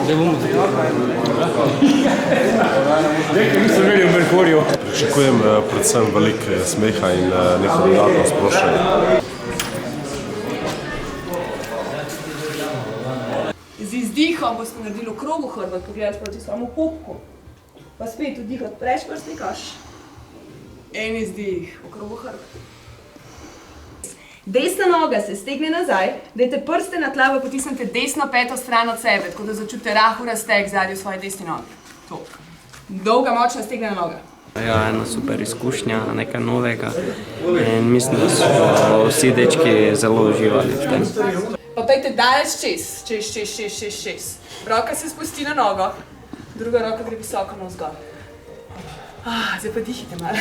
Zdaj bomo nekaj nisem imeli v Merkurju. Pričakujem predvsem veliko smeha in neko dodatno sproščanje. Z izdihom boste naredili okrog hrbet, pogledati proti svojemu popku. Pa spet vdihati, preč prstni koš. En izdih, okrog hrbet. Desna noga se stegne nazaj, dajte prste na tla, pa potisnete desno peto stran od sebe, tako da začutite rahel razteg zadnji v svoji desni nogi. To. Dolga, močna stegnena noga. Ja, ena super izkušnja, nekaj novega in mislim, da so vsi dečki zelo uživali v tem. Pa dajte daleč čez. Roka se spusti na nogo, druga roka gre visoko navzgor. Zdaj pa dihite malo.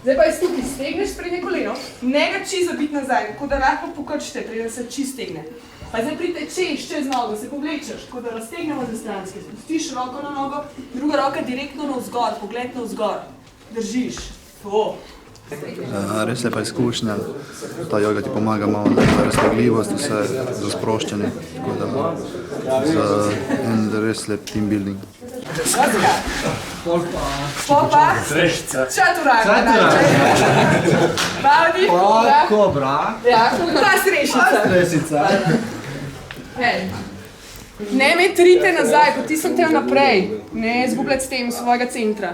Zdaj pa iz tukaj stegneš prednje koleno, ne ga čisto biti nazaj, tako da lahko pokrčite, preden se čisto stegne. Pa zdaj pridite čez nogo, se povlečeš, tako da raztegnemo za stranske. Spustiš roko na nogo, druga roka direktno navzgor, pogled navzgor. Držiš. To. Res lepa izkušnja. Ta joga ti pomaga malo za raztegljivost, vse za sproščanje. Tako da za en res lep team building. Popa. Čaturanga. Bavdi. Kobra. Ja, ta srešica. Ne metrite nazaj, potisnite jo naprej. Ne izgubljati s tem svojega centra.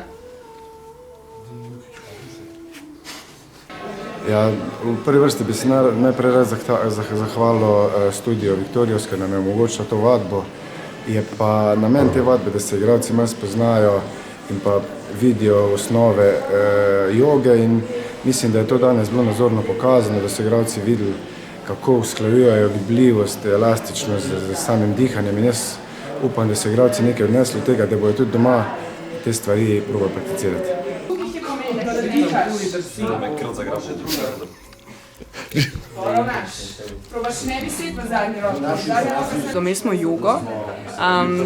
Ja, v prvi vrsti bi se najprej rad zahvalil studiu Victorious, ker nam je omogočila to vadbo. Je pa namen te vadbe, da se igralci malo spoznajo in pa vidijo osnove joge in mislim, da je to danes bilo nazorno pokazano, da so igralci videli, kako usklajujejo gibljivost, elastičnost z samim dihanjem in jaz upam, da so igralci nekaj odnesli od tega, da bodo tudi doma te stvari probali prakticirati. Probaš ne bi sedel v zadnji roki. Imeli smo jogo,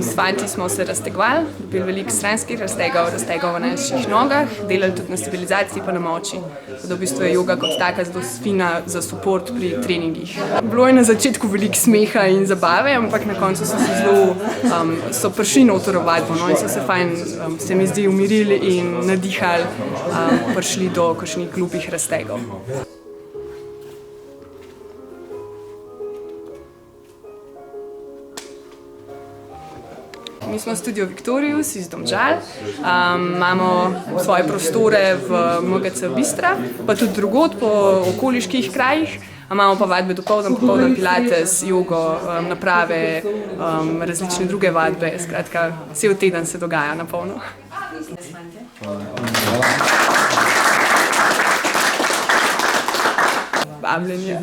s fanti smo se raztegovali, dobili veliko stranskih raztegov v naših nogah, delali tudi na stabilizaciji pa na moči. V bistvu je joga kot taka zelo fina za support pri treningih. Bilo je na začetku veliko smeha in zabave, ampak na koncu so prišli noter v vadbo in so se fajn, se mi zdi, umirili in nadihali, prišli do kakšnih glupih raztegov. Mi smo studio Victorious iz Domžal, imamo svoje prostore v MGC Bistra, pa tudi drugod po okoliških krajih. Imamo pa vadbe dopoldan, popoldan pilates, jogo, naprave, različne druge vadbe, skratka, cel teden se dogaja na polno. Vabljeni.